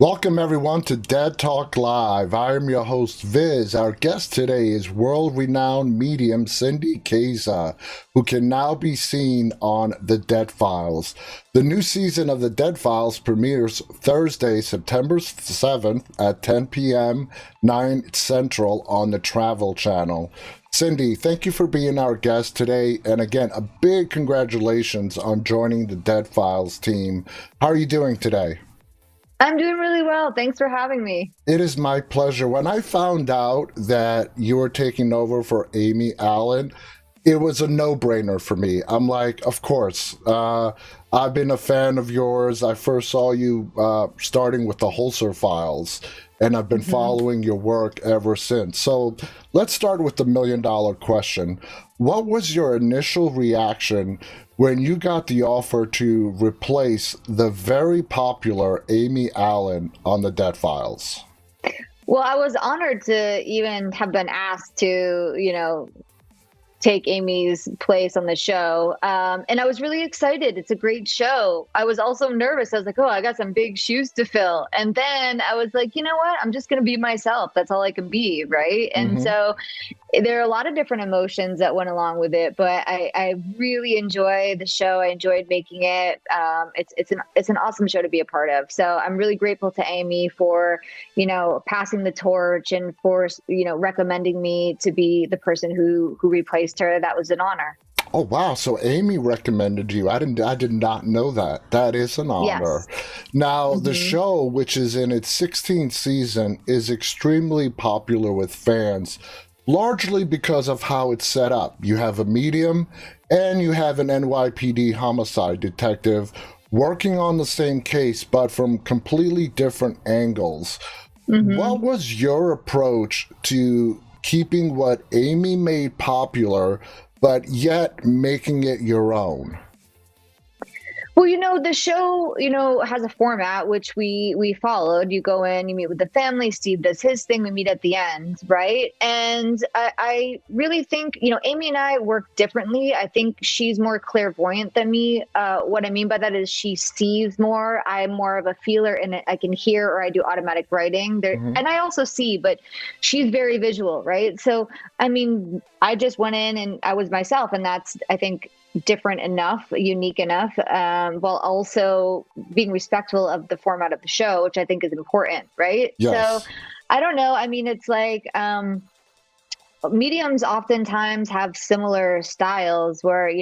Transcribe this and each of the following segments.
Welcome everyone to Dead Talk Live. I am your host Viz. Our guest today is world-renowned medium Cindy Kaza, who can now be seen on The Dead Files. The new season of The Dead Files premieres Thursday, September 7th at 10 p.m., 9 Central on the Travel Channel. Cindy, thank you for being our guest today, and again, a big congratulations on joining the Dead Files team. How are you doing today? I'm doing really well. Thanks for having me. It is my pleasure. When I found out that you were taking over for Amy Allen, it was a no-brainer for me. I'm like, of course. I've been a fan of yours. I first saw you starting with the Holzer Files, and I've been following your work ever since. So let's start with the million-dollar question. What was your initial reaction when you got the offer to replace the very popular Amy Allen on the Dead Files? Well, I was honored to even have been asked to, take Amy's place on the show. And I was really excited. It's a great show. I was also nervous. I was like, oh, I got some big shoes to fill. And then I was like, you know what? I'm just going to be myself. That's all I can be. Right. And so there are a lot of different emotions that went along with it, but I really enjoy the show. I enjoyed making it. It's an awesome show to be a part of. So I'm really grateful to Amy for, passing the torch and for, recommending me to be the person who replaced her. That was an honor. Oh, wow. So Amy recommended you. I did not know that. That is an honor. Yes. Now, the show, which is in its 16th season, is extremely popular with fans, largely because of how it's set up. You have a medium and you have an NYPD homicide detective working on the same case, but from completely different angles. What was your approach to keeping what Amy made popular, but yet making it your own? Well, the show, has a format which we followed. You go in, you meet with the family, Steve does his thing, we meet at the end, right? And I really think, Amy and I work differently. I think she's more clairvoyant than me. What I mean by that is she sees more. I'm more of a feeler, and I can hear, or I do automatic writing there. And I also see, but she's very visual, right? So, I just went in and I was myself, and that's, I think, different enough, unique enough, while also being respectful of the format of the show, which I think is important, right? Yes. So I don't know. It's like mediums oftentimes have similar styles where,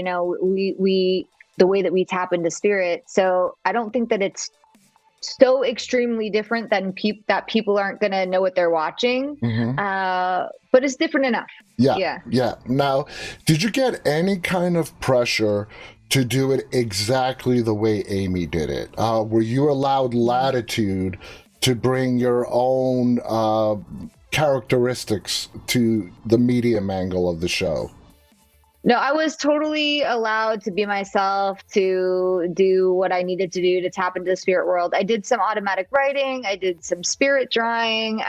we the way that we tap into spirit. So I don't think that it's so extremely different than that people aren't going to know what they're watching. But it's different enough. Yeah. Now, did you get any kind of pressure to do it exactly the way Amy did it? Were you allowed latitude to bring your own characteristics to the medium angle of the show? No, I was totally allowed to be myself, to do what I needed to do to tap into the spirit world. I did some automatic writing. I did some spirit drawing.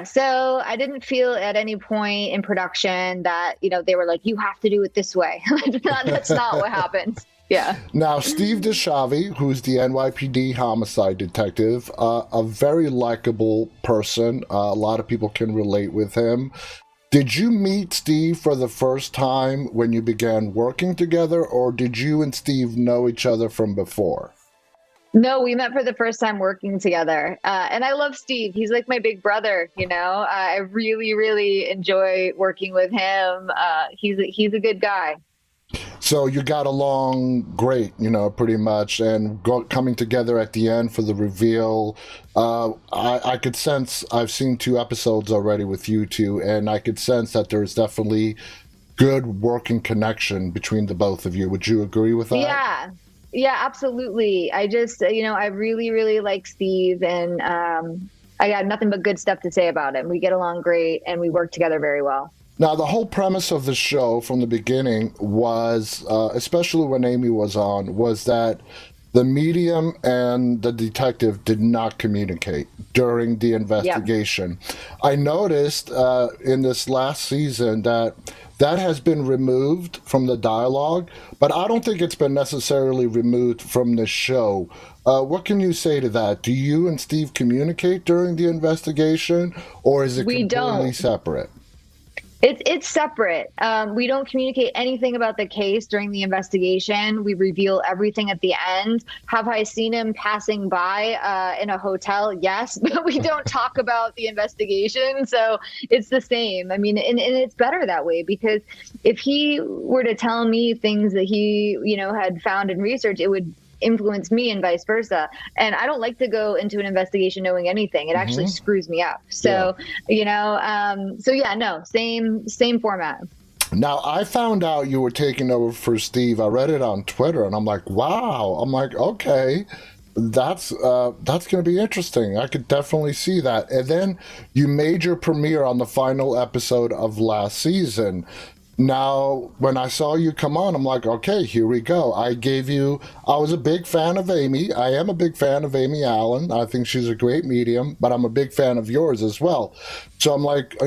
So I didn't feel at any point in production that, they were like, you have to do it this way. That's not what happened. Yeah. Now, Steve DeShavi, who's the NYPD homicide detective, a very likable person. A lot of people can relate with him. Did you meet Steve for the first time when you began working together, or did you and Steve know each other from before? No, we met for the first time working together. And I love Steve. He's like my big brother, I really, really enjoy working with him. He's a good guy. So you got along great, pretty much, and coming together at the end for the reveal. I could sense, I've seen 2 episodes already with you two, and I could sense that there's definitely good working connection between the both of you. Would you agree with that? Yeah, absolutely. I just, I really, really like Steve, and I got nothing but good stuff to say about him. We get along great, and we work together very well. Now, the whole premise of the show from the beginning was, especially when Amy was on, was that the medium and the detective did not communicate during the Yep. investigation. I noticed in this last season that that has been removed from the dialogue, but I don't think it's been necessarily removed from the show. What can you say to that? Do you and Steve communicate during the investigation, or is it We completely don't. separate? It's separate. We don't communicate anything about the case during the investigation. We reveal everything at the end. Have I seen him passing by in a hotel? Yes, but we don't talk about the investigation. So it's the same. I mean, and it's better that way, because if he were to tell me things that he, had found in research, it would influence me and vice versa. And I don't like to go into an investigation knowing anything. It actually Hmm. screws me up. Yeah. So yeah, no, same format. Now, I found out you were taking over for Steve. I read it on Twitter, and I'm like, wow. I'm like, okay, that's going to be interesting. I could definitely see that. And then you made your premiere on the final episode of last season. Now, when I saw you come on, I'm like, okay, here we go. I was a big fan of Amy. I am a big fan of Amy Allen. I think she's a great medium, but I'm a big fan of yours as well. So I'm like,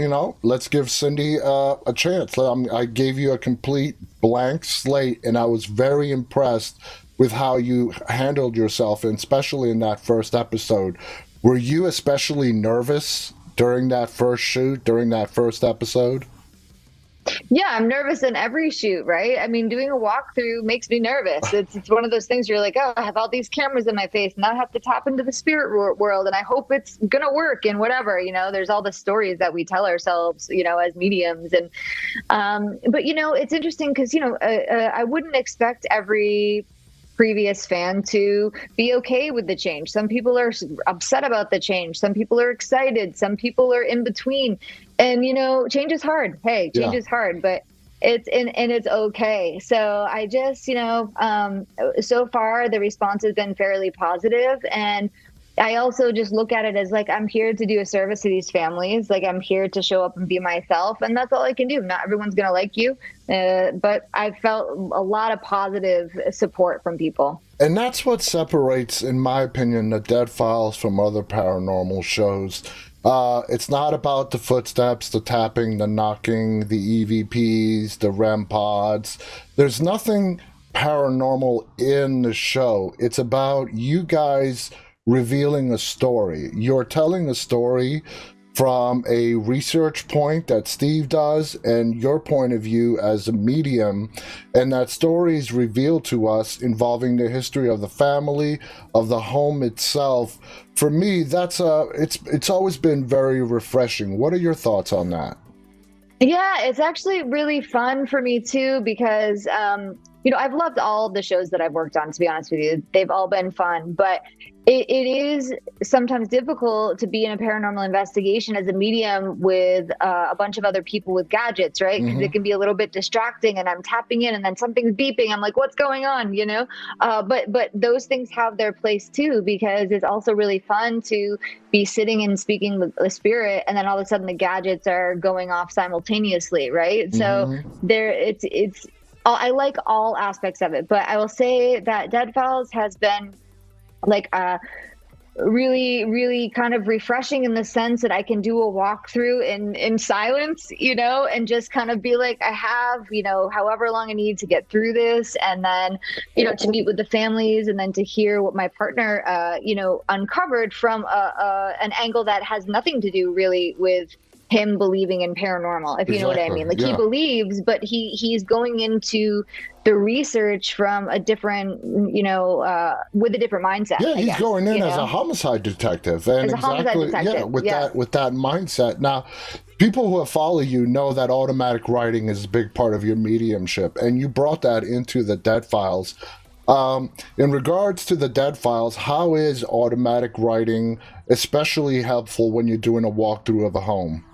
let's give Cindy a chance. I gave you a complete blank slate, and I was very impressed with how you handled yourself, and especially in that first episode. Were you especially nervous during that first shoot, during that first episode? Yeah, I'm nervous in every shoot, right? I mean, doing a walkthrough makes me nervous. It's one of those things where you're like, oh, I have all these cameras in my face, and I have to tap into the spirit world, and I hope it's gonna work and whatever. There's all the stories that we tell ourselves, as mediums, and but it's interesting because I wouldn't expect every previous fan to be okay with the change. Some people are upset about the change. Some people are excited. Some people are in between. And change is hard. Hey, change Yeah. is hard, but and it's okay. So I just, so far the response has been fairly positive, and I also just look at it as like, I'm here to do a service to these families. Like, I'm here to show up and be myself, and that's all I can do. Not everyone's going to like you, but I felt a lot of positive support from people. And that's what separates, in my opinion, the Dead Files from other paranormal shows. It's not about the footsteps, the tapping, the knocking, the EVPs, the REM pods. There's nothing paranormal in the show. It's about you guys revealing a story. You're telling a story from a research point that Steve does and your point of view as a medium, and that story is revealed to us involving the history of the family, of the home itself. For me, it's always been very refreshing. What are your thoughts on that? Yeah, it's actually really fun for me too, because I've loved all of the shows that I've worked on, to be honest with you. They've all been fun, but it is sometimes difficult to be in a paranormal investigation as a medium with a bunch of other people with gadgets, right? Because Hmm. it can be a little bit distracting, and I'm tapping in and then something's beeping. I'm like, what's going on? But those things have their place too, because it's also really fun to be sitting and speaking with the spirit, and then all of a sudden the gadgets are going off simultaneously, right? So Hmm. it's I like all aspects of it, but I will say that Dead Files has been like really, really kind of refreshing in the sense that I can do a walkthrough in silence, and just kind of be like, I have, however long I need to get through this, and then, to meet with the families, and then to hear what my partner, uncovered from an angle that has nothing to do really with him believing in paranormal, if you know what I Exactly. mean. Like, he Yeah. believes, but he's going into the research from a different, with a different mindset, Yeah, I he's guess, going in as a homicide detective, and as a homicide exactly, yeah, detective. Yeah. with that mindset. Now, people who follow you know that automatic writing is a big part of your mediumship, and you brought that into the Dead Files. In regards to the Dead Files, how is automatic writing especially helpful when you're doing a walkthrough of a home?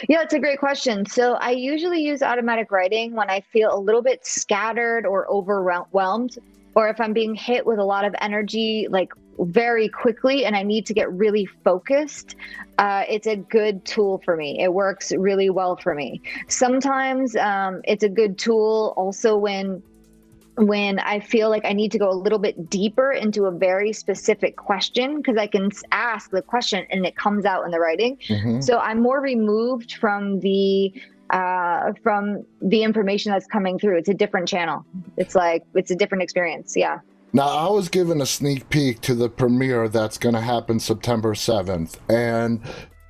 Yeah, it's a great question. So I usually use automatic writing when I feel a little bit scattered or overwhelmed, or if I'm being hit with a lot of energy, like very quickly, and I need to get really focused. It's a good tool for me. It works really well for me. Sometimes it's a good tool also when when I feel like I need to go a little bit deeper into a very specific question, because I can ask the question and it comes out in the writing. Mm-hmm. So I'm more removed from the information that's coming through. It's a different channel. It's a different experience. Yeah. Now, I was given a sneak peek to the premiere that's going to happen September 7th, and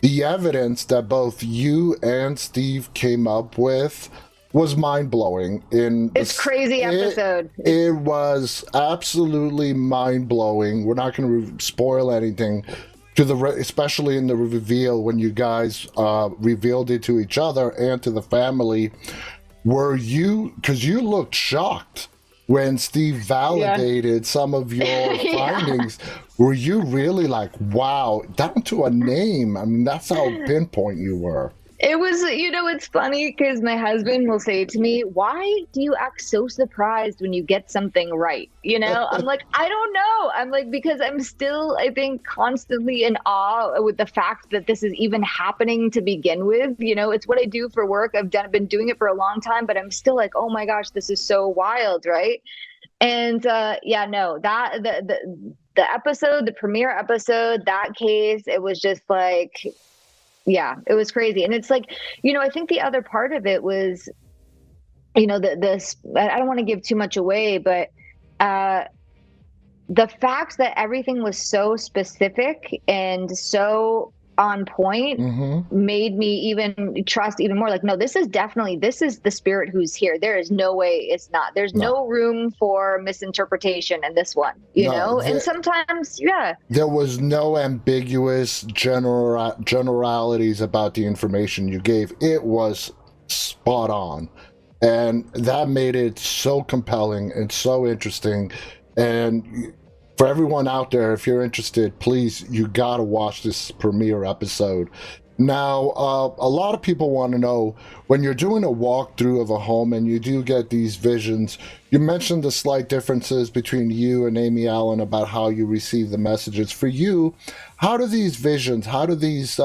the evidence that both you and Steve came up with was mind-blowing. It's crazy episode. It was absolutely mind-blowing. We're not going to spoil anything, especially in the reveal when you guys revealed it to each other and to the family. Because you looked shocked when Steve validated some of your findings. Were you really like, wow, down to a name? I mean, that's how pinpoint you were. It was, it's funny because my husband will say to me, why do you act so surprised when you get something right? I'm like, I don't know. I'm like, because I'm still, I think, constantly in awe with the fact that this is even happening to begin with. It's what I do for work. I've been doing it for a long time, but I'm still like, oh my gosh, this is so wild, right? And that the episode, the premiere episode, that case, it was just like, yeah, it was crazy. And it's like, I think the other part of it was, I don't want to give too much away, but the fact that everything was so specific and so on point made me even trust even more. Like, no, this is the spirit who's here. There is no way it's not. There's no room for misinterpretation in this one, and sometimes, there was no ambiguous generalities about the information you gave. It was spot on, and that made it so compelling and so interesting. And for everyone out there, if you're interested, please, you gotta watch this premiere episode. Now, a lot of people want to know, when you're doing a walkthrough of a home and you do get these visions, you mentioned the slight differences between you and Amy Allen about how you receive the messages. For you, how do these visions, how do these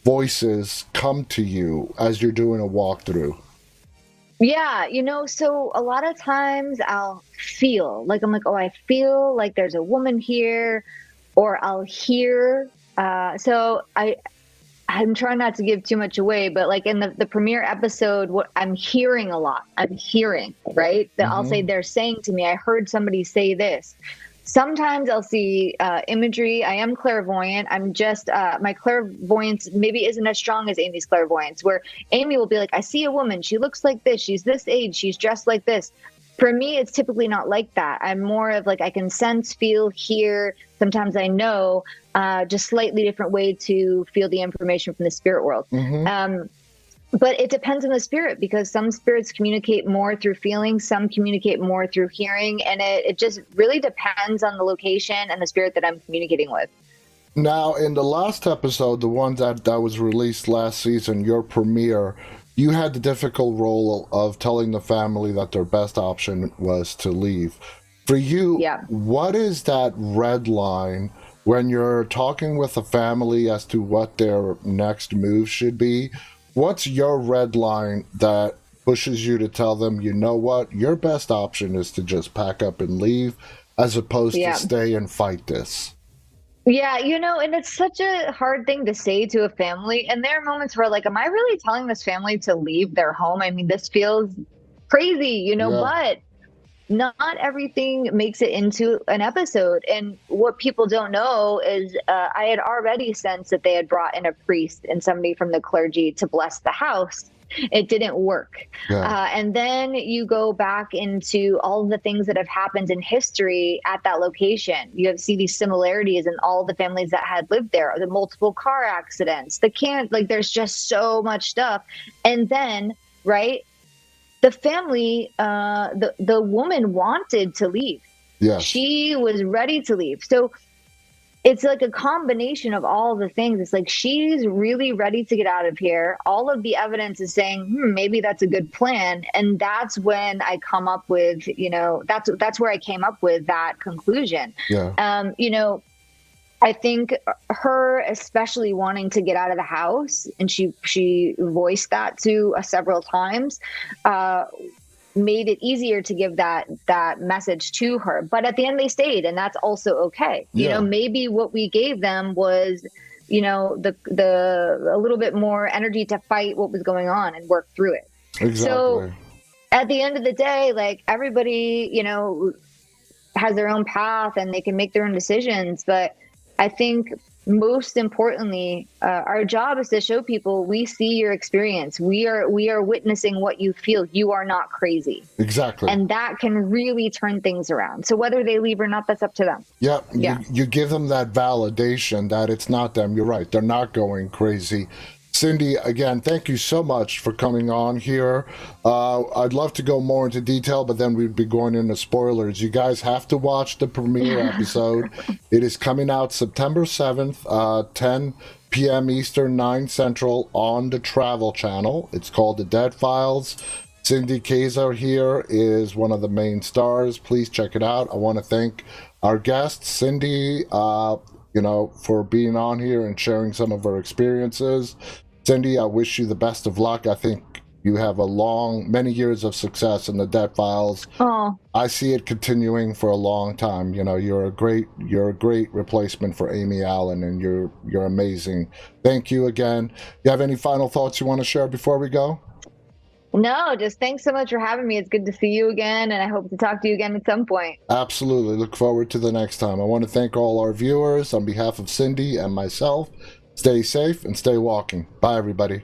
voices come to you as you're doing a walkthrough? Yeah, so a lot of times I'll feel like, I'm like, oh, I feel like there's a woman here, or I'll hear. So I'm trying not to give too much away, but like in the premiere episode, what I'm hearing a lot. I'm hearing, right? That I'll say, they're saying to me, I heard somebody say this. Sometimes I'll see imagery. I am clairvoyant. I'm just, my clairvoyance maybe isn't as strong as Amy's clairvoyance, where Amy will be like, I see a woman. She looks like this. She's this age. She's dressed like this. For me, it's typically not like that. I'm more of like, I can sense, feel, hear. Sometimes I know, just slightly different way to feel the information from the spirit world. But it depends on the spirit, because some spirits communicate more through feeling, some communicate more through hearing, and it just really depends on the location and the spirit that I'm communicating with. Now, in the last episode, the one that was released last season, your premiere, you had the difficult role of telling the family that their best option was to leave. For you, what is that red line when you're talking with a family as to what their next move should be? What's your red line that pushes you to tell them, you know what, your best option is to just pack up and leave, as opposed to stay and fight this? Yeah, and it's such a hard thing to say to a family. And there are moments where, like, am I really telling this family to leave their home? I mean, this feels crazy, but not everything makes it into an episode. And what people don't know is I had already sensed that they had brought in a priest and somebody from the clergy to bless the house. It didn't work. And then you go back into all the things that have happened in history at that location. You see these similarities in all the families that had lived there, the multiple car accidents, there's just so much stuff. And then, right, the family, the woman wanted to leave. Yeah, she was ready to leave. So it's like a combination of all the things. It's like, she's really ready to get out of here. All of the evidence is saying, maybe that's a good plan. And that's when I come up with, that's where I came up with that conclusion. Yeah. I think her especially wanting to get out of the house, and she voiced that to several times, made it easier to give that message to her. But at the end, they stayed, and that's also okay. You know, maybe what we gave them was, you know, the a little bit more energy to fight what was going on and work through it. Exactly. So at the end of the day, like, everybody, you know, has their own path and they can make their own decisions. But I think most importantly, our job is to show people we see your experience. We are witnessing what you feel. You are not crazy. Exactly. And that can really turn things around. So whether they leave or not, that's up to them. Yeah. You give them that validation that it's not them. You're right. They're not going crazy. Cindy, again, thank you so much for coming on here. I'd love to go more into detail, but then we'd be going into spoilers. You guys have to watch the premiere episode. It is coming out September 7th, 10 p.m. Eastern, 9 Central on the Travel Channel. It's called The Dead Files. Cindy Kaza here is one of the main stars. Please check it out. I want to thank our guest, Cindy, you know, for being on here and sharing some of her experiences. Cindy, I wish you the best of luck. I think you have many years of success in the Dead Files. Oh, I see it continuing for a long time. You know, you're a great replacement for Amy Allen, and you're amazing. Thank you again. You have any final thoughts you want to share before we go? no, just thanks so much for having me. It's good to see you again, and I hope to talk to you again at some point. Absolutely. Look forward to the next time. I want to thank all our viewers on behalf of Cindy and myself. Stay safe and stay walking. Bye, everybody.